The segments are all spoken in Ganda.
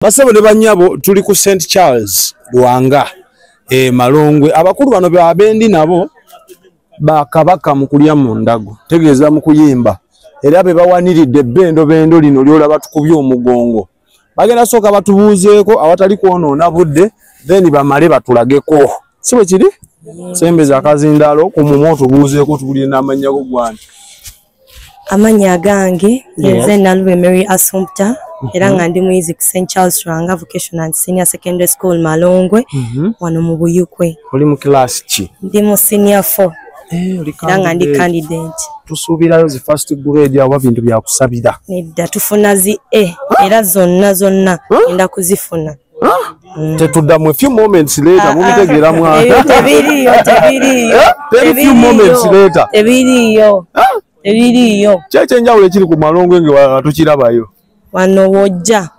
Basabo ne banyabo tuli ku St Charles Luanga Malongwe abakulu bano abendi nabo bakabaka mu kulya mu ndago tegeeza mu kuyimba era be bawaniridde bendo lino lyola batukubye omugongo bagenda soka batubuuzeeko awatali kwonoona budde then bamale batulageko siwe kiri sembeza akazindaalo ku mumo tubuuzeeko tubulire n'amannya go gwani amanya gange nze Nalwe Mary Assumpta era nga ndi muyizi ku St Charles Luanga Vocational and Senior Secondary School Malongwe wano mu Buyukwe. Oli mu class ki? Ndi mu senior 4 era nga ndi candidate. Tusuubirayo zi first grade awa bintu bya kusabira nedda tufuna zi era zonna enda kuzifuna. Tetuddamu a few moments later mubitegeera mwana tebiriyo few moments later tebiriyo kyekyenjawulo ekiri ku Malongwe nge tukirabayo wano wojja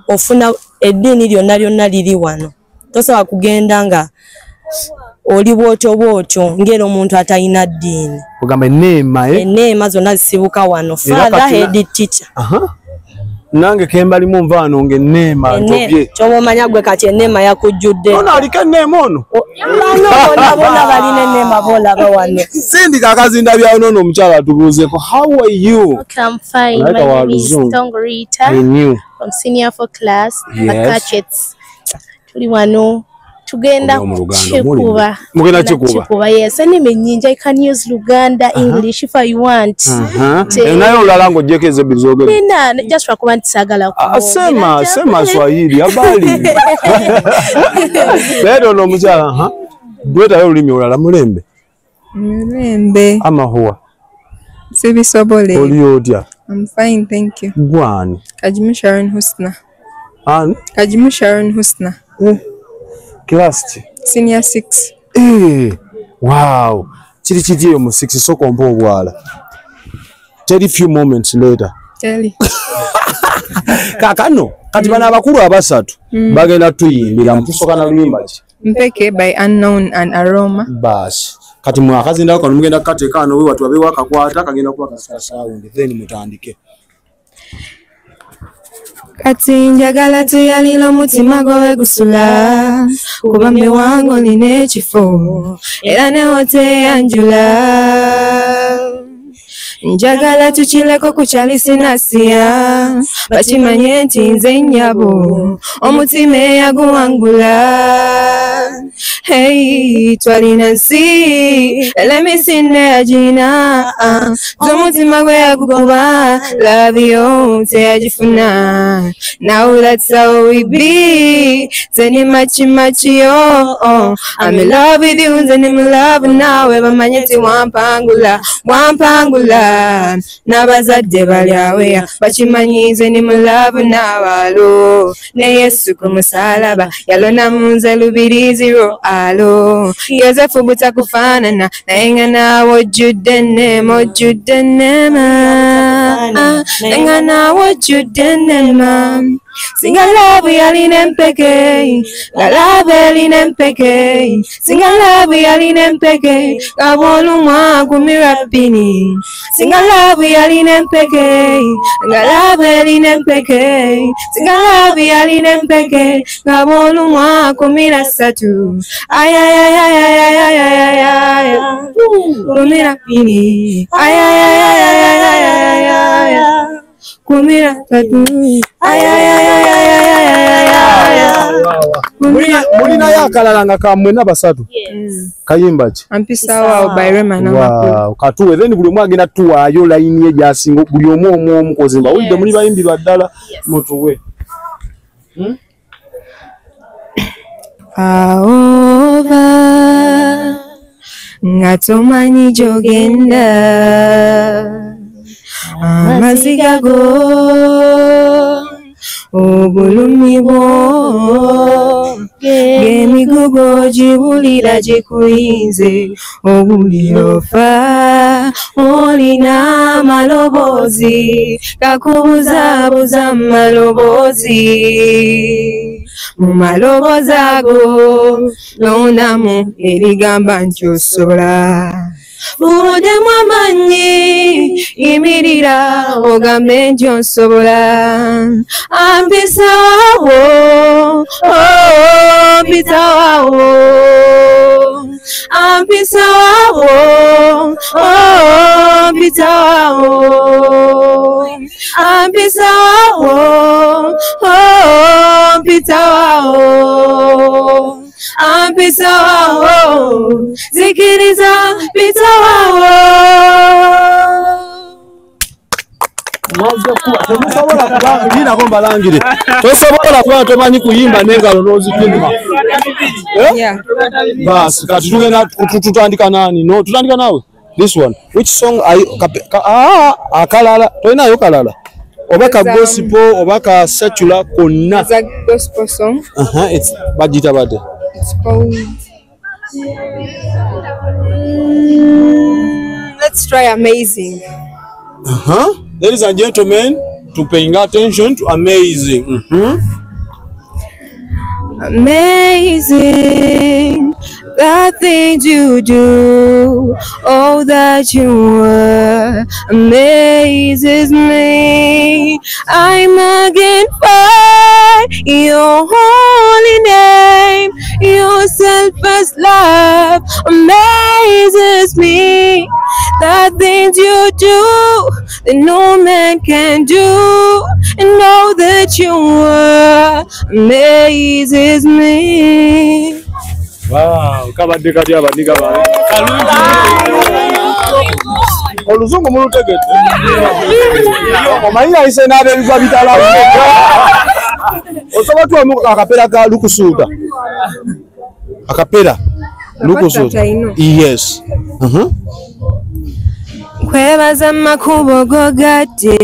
ofuna eddiini lyonna liri wano tosobola kugenda nga oli bwotyo ngero omuntu atalina ddiini ogamba enneema zonna zisibuka wano father head teacher nange kembalimu nvaano ng'enneema ntobye kyoba omanya gwe kati enneema yakujjudde ono aliko enneema ono bonna balina enneema boolaba wano sindika akazinda byawo noono omukyala atubuuzeeko how are you? Okay, I'm fine. My name is Tongorita from senior 4 class at Catchets. Tuli wano tugenda chikuba. Mugenda chikuba. Yes, anime nyinja I can use Luganda English if I want. Nayo olala ng'ojjeko bizogere. Nina just wakuba ntisagala ku. Sema Swahili abali. Lero no mukyala gwetayo olulimi olala mulembe. Mulembe. Amahuwa. Sibisobole. Oli otya? I'm fine, thank you. Gwani? Kajimu Sharon Husna. Ani? Kajimu Sharon Husna. Class senior 6. Wow. Kiri kitiyo mu 6 soko mpo obwala. Tell few moments later. Tell. Kakano kati bana abakulu abasatu bagenda tuyimbira mpusoka na luyimba ki? Mpeke by Unknown and Aroma. Bas. Kati mwakazinda kano mugenda katekano we watu abewa kakwata kagenda kuba kasasa sound then mutandike. Kati njagala tuyalila mutima gwe gusula kuba mme wango nine kifo era ne wote anjula njagala tukileko kukyali sinasiya bakimanye nti nze nnyabo omutima eyaguwangula hey twalina nsi elemisinde agina z'omutima gwe yagukuba labyo teyagifuna now that's how we be zeni machi yo I'm in love with you zeni in love nawe bamanye ti wampangula n'abazadde bali aweya bakimanyize ni mulavu n'abalo ne Yesu ku musalaba yalona munze lubiriiziro alo Yozefu butakufaanana naye nga naawe ojjudde enneema nga naawe ojjudde enneema singa laavu yalina empeke nga laavu erina empeke singa laavu yalina empeke nga bw'olumwa kumirwa ppini singa laavu yalina empeke nga laavu erina empeke singa laavu yalina empeke nga bw'olumwa kumira ssatu kumira ppini kumira tatu mulina yakalala nga kamwe n'abasatu kayimba ki ampisawo by Rema wow katuwe then buli omwe agenda tuwaayo layini ye gyasinga buli omu kozimba wulidde muli bayimbirwa ddala mutuwe aoba nga tomanyi gy'ogenda amaziga go obulumi bwo ng'emigugo gibulira gikuyinze obulirofa olina amaloboozi gakubuzabuza mu maloboozi ago londamu erigamba nti osobola Fude mwamanyi imirira ogambe nti onsobola ampisa wawo ampisa wawo ampisa wawo ampisa wawo ampisa wawo ampisa wawo ampisa wawo zikiriza pita wawo Tosobola kubanga ko mbalangire. Tosobola kuba tomanyi kuyimba n'engalo n'ozikima. Bas, kati tugenda tutandika nani? No, tutandika nawe. This one. Which song are you akalala? Toinayo kalala. Obaka gospel, obaka secular konna. It's a gospel song. It's Bajita Bade. It's called let's try Amazing. Ladies and gentlemen, to paying attention to Amazing. Amazing, the things you do, all that you were, amazes me. I magnify your holy name, your selfless love amazes me. The things you do that no man can do, and all that you were amazes me. Wow, kabadde kati abaddiga bane. Oluzungu mulutegedde. Omanyi ayise n'abeebiva bitala. Osobola tuwamu akapera ka lukusuuta. Akapera lukusuuta. Yes. Kwebaza makubo gogadde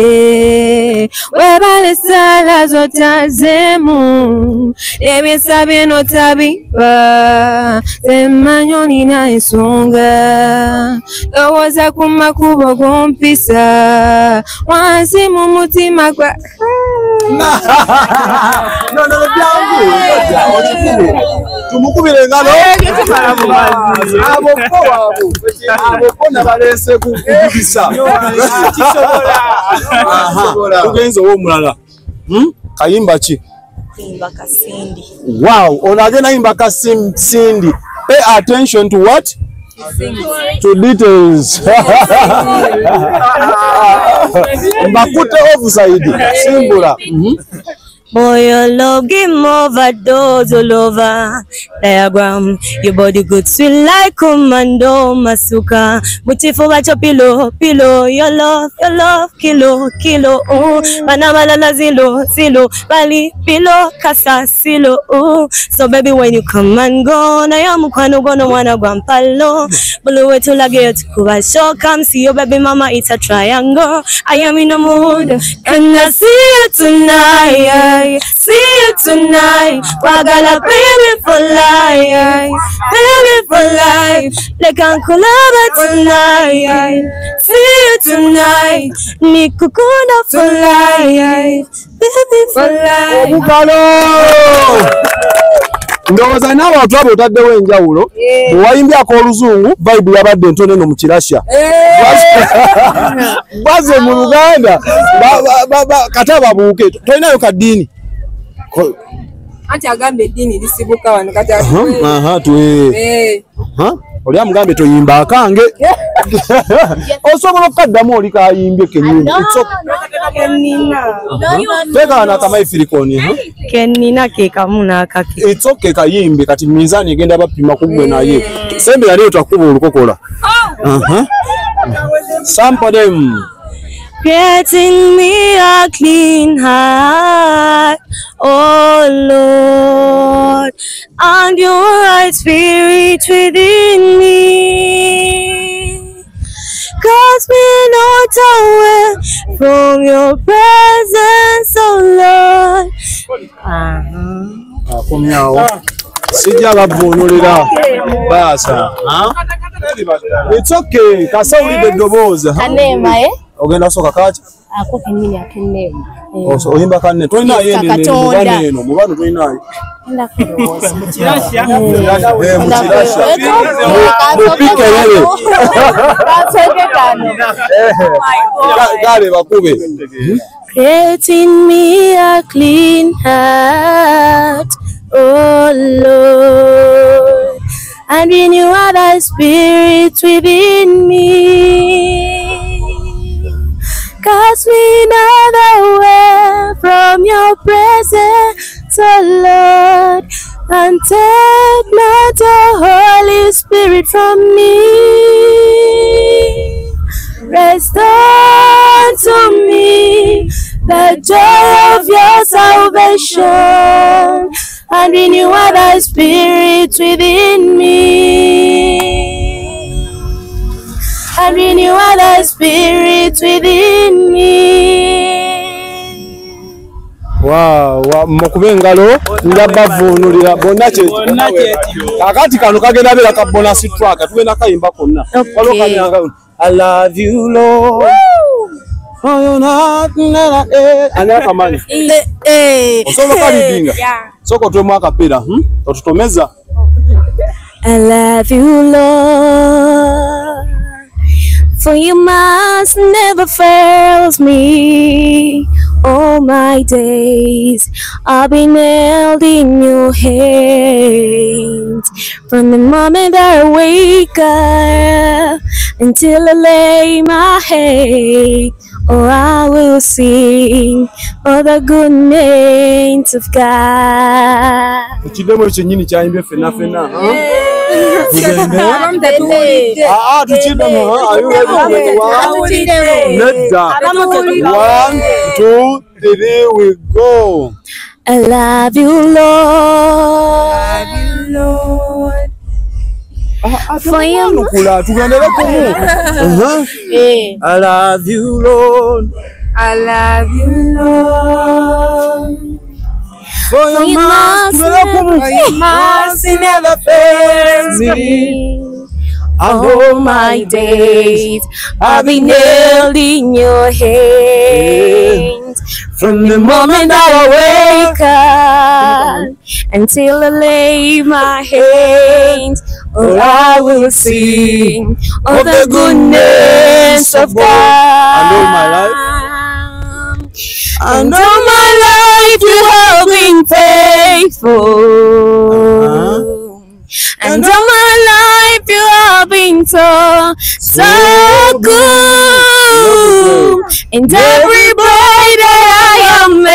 webale sala zotazeemu ebyesabye notabiba emanyo nina ensonga lowooza ku makubo gompisa wansi mu mutima gwa tumukubire engalo abo nabaleese kukubisa tugenze ow'omulala kayimba ki? Kuyimba Kasindi. Wow, ono agenda yimba Kasindi. Pay attention to what? To details. Mbakute offside. Simbula. Boy, your love give more overdose all over diagram. Your body good sweet like commando masuka. Beautiful at your pillow. Your love, kilo. Banamala zilo, bali pillow, kasa silo. So baby, when you come and go, na yamu kwano gono wana guampalo. Bulu wetu lage kuba show. Come see your baby mama, it's a triangle. I am in the mood, and I see you tonight. See you tonight, wagala baby for life, like Uncle Lava tonight. See you tonight, nikukuna for life, baby for life. Obukalo! Ndowooza naawe otulaba otaddewo enjawulo bwe wayimbyako oluzungu vibe yabadde ntono eno mu kirasya baze mu Luganda kata babuuke tolinayo kaddiini anti agambe eddiini lisibuka wano kati oli amugambe toyimba akange osobola okukaddamu oli kayimbye kenyini teekaana akamaifirikoni kenina ke kamu n'akake it's okay kayimbe kati minzaani egenda bapima ku gwe naye sembera naye takuba olukokola sample them. Creating me a clean heart, oh Lord, and your right spirit within me. Cause me not away from your presence, oh Lord. Sijja bavuunulira baasa. It's okay. Kasawulidde eddoboozi. Aneema Ogenda soka kachi? Ako kenyini akenne. Oso oyimba kanne. Toina yene mubane eno, mubano toina yi. Nda kuroza. Muchirasha. Mupike yele. Basoke kano. Gale bakube. Create in me a clean heart, oh Lord, and renew thy spirit within me. Cast me not away from your presence, oh Lord, and take not the Holy Spirit from me. Restore to me the joy of your salvation, and renew thy spirit within me. And renew thy spirit within me. Wow, mukube ngalo ndabavunulira bonna kye akati kano kagenda bela ka bonus track tugenda kayimba konna walokanyanga I love you Lord. Oh you're not ana kamani osobola kalidinga soko twe mwaka pera otutomeza I love you Lord, for your mercy never fails me. All my days I've been held in your hands. From the moment I wake up until I lay my head, oh, I will sing all the goodness of God. Chidemo chenyini chaimbe fena fena One, two, three, we go. I love you, Lord. For you, I love you, Lord. I love you, Lord. For your mercy never fails me. All my days I've been held in your hands. From the moment that I wake up until I lay my hands, oh, I will sing of the goodness of God. And all my life, and all my life you have been faithful. And all my life you have been so good. And every day that I am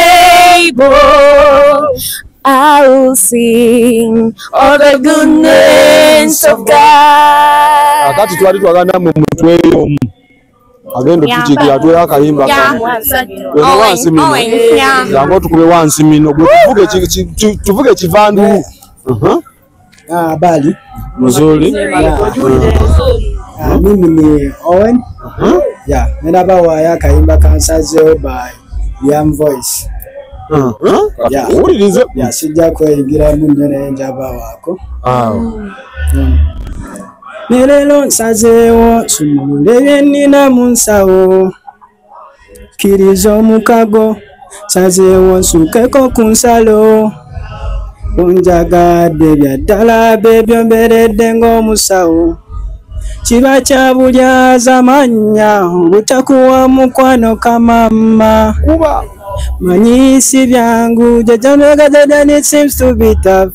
able, I will sing all the goodness of God. akati twali twaganda mu mutwe omu agendo tukigira twe akayimba wansi mino yango tukube wansi mino tuvuge kivandu Habari mzuri. Mimi ni Owen. Ninabawa ya kaimba kansaze by Young Voice. Ulirize? Sijja kweyingira munyo n'enjaba wako. Nelelo nsazeewo nsumulule nnina mu nsawo. Kkiriza omukago nsazeewo nsukeko ku nsalo. Unjagadde bya ddala bebyo mberedde ng'omusawo. Kiba kya bulyaza mannya butakuwa mukwano kamama. Manyisi byangu jajamegada it seems to be tough.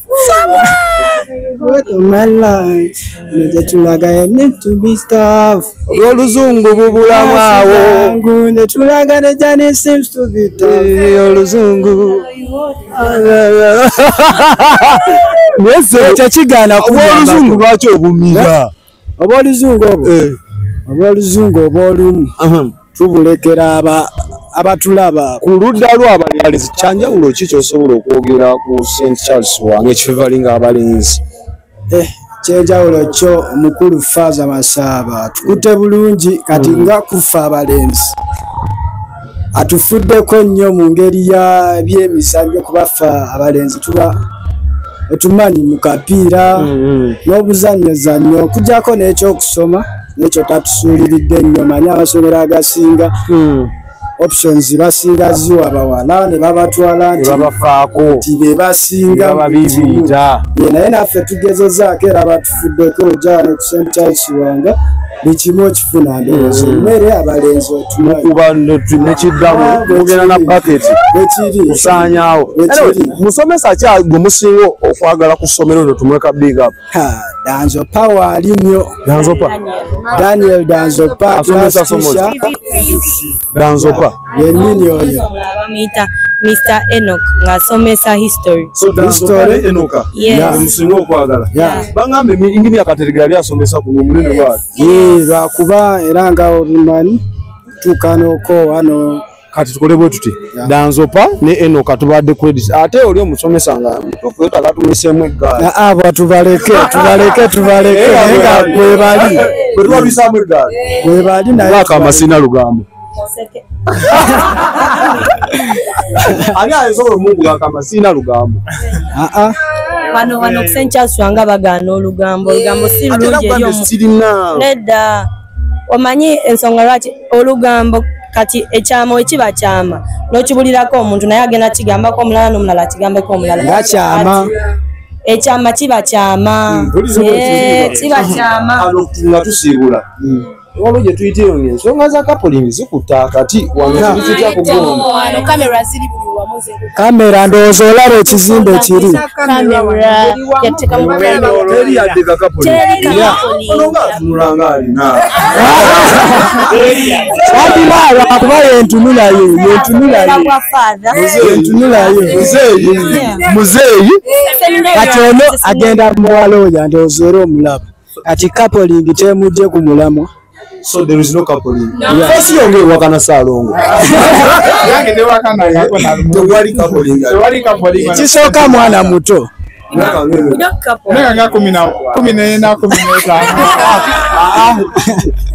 What my life netulaga need to be tough. Oluzungu bubulawo netulaga it seems to be tough. Oluzungu Nese tekigana oluzungu lwaki obumira Oluzungu obolumu tubulekera abatulaba ku ludda lw'abalenzi. Kyanjawulo ki ky'osobola okwogera ku St. Charles wange ekivalinga abalenzi? Kyenjawulo kyo omukulu Faaza Masaaba tukute bulungi kati nga kufa abalenzi atufuddeko nnyo mu ngeri ya by'emizannyo kubafa abalenzi tuba etumanyi mu kapiira n'obuzannyozannyo okujjako n'ekyokusoma nekyo tatusuuliridde nnyo manyi amasomero agasinga options basinga ziwa abawala ne babatwala nti babafaako be basinga babibiita naye naffe tugezezaako era batufuddeko ojjaano ku St. Charles Lwanga buli kimu okifuna ndowooza emmere abalenzi otumakuba nekiddamu mugenda na baketi kusaanyaawo musomesa ki gwe musinga okwagala ku ssomero lyo tumweka big up Danzopa waali nnyo Daniel Danzopa Danzopa yennyini oyo bamuyita Mr. Enoch ng'asomesa history. So history Enoka musinga okwagala bangambe ingini akateregera ali asomesa ku munene waati lwakuba era nga obimanyi tukanoko wano kati tukole bwe tuti Danzopa ne Enoka tubadde credit ate oli omusomesa nga mutufu takatumisemu eggaali abo tubaleke nga kwe bali bwe tubabisamu eggaali kwe bali naye amasina lugambo ani ayisobola omungu akamasina lugambo wano ku St. Charles Lwanga bagaana olugambo si lulungi eri omuntu nedda omanyi ensonga lwaki olugambo kati ekyama ekiba kyama n'okibulirako omuntu naye agenda kigambako omulala n'omulala kigambeko omulala ekyama kiba kyama kiba kyama nga tusiibula waliwo gye tuyiteyo ng'ensonga za coupling zikutta kati wano zitya kugonda kamera ndowooza olaba ekizimbe kiri teri yadde ka coupling ononga atunulanga alina lwakuba yentunulayo muzeeyi kati ono agenda muwala oyo ndowooza era omulaba kati coupling temujje ku mulamwa. So there is no coupling. First yonge wakana salongo. Yange ne wakana yako na tewali coupling. Tewali coupling. Kisoka mwana muto. Nega nga 14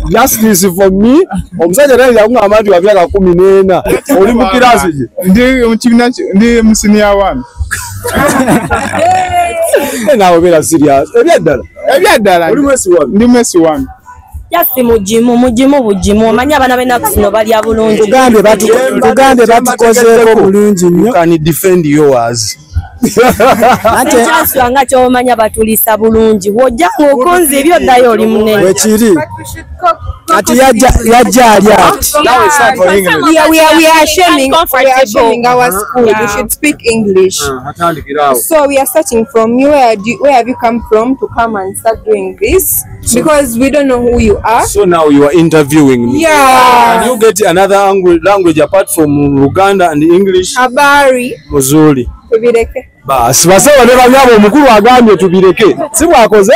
Justice for me. Omusajja naye yakungamba nti wafyaka 14. Oli mu kirasi je. Ndi mu senior 1. Nawe bera serious. Ebyaddala. Oli mwesi 1. Ndi mwesi 1. Yasi mujimu bujimu omanyi abana b'ennaku balya bulungi tugambe batukozeeko bulungi nnyo. You can defend yours. Ate kyasanga ky'omanya batulisa bulungi wojja ng'okonza ebyoddayo oli munene wekiri ati yajja ali ati we are shaming our school. You should speak English. So we are starting from you. Where have you come from to come and start doing this? Because we don't know who you are. So now you are interviewing me. Yeah. And you get another language apart from Luganda and English. Habari. Muzuri. Tubireke. Basi basebo ne banyabo omukulu agambye tubireke si bwakoze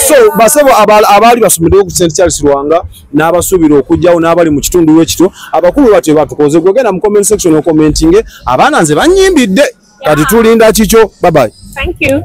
so basebo abali basomedde ku St. Charles Lwanga n'abasubira okujjawo n'abali mu kitundu w'ekito abakulu bate batukoze gwegenda mu comment section okomentinge abaana nze banyimbidde kati tulinda kikyo bye bye. Thank you.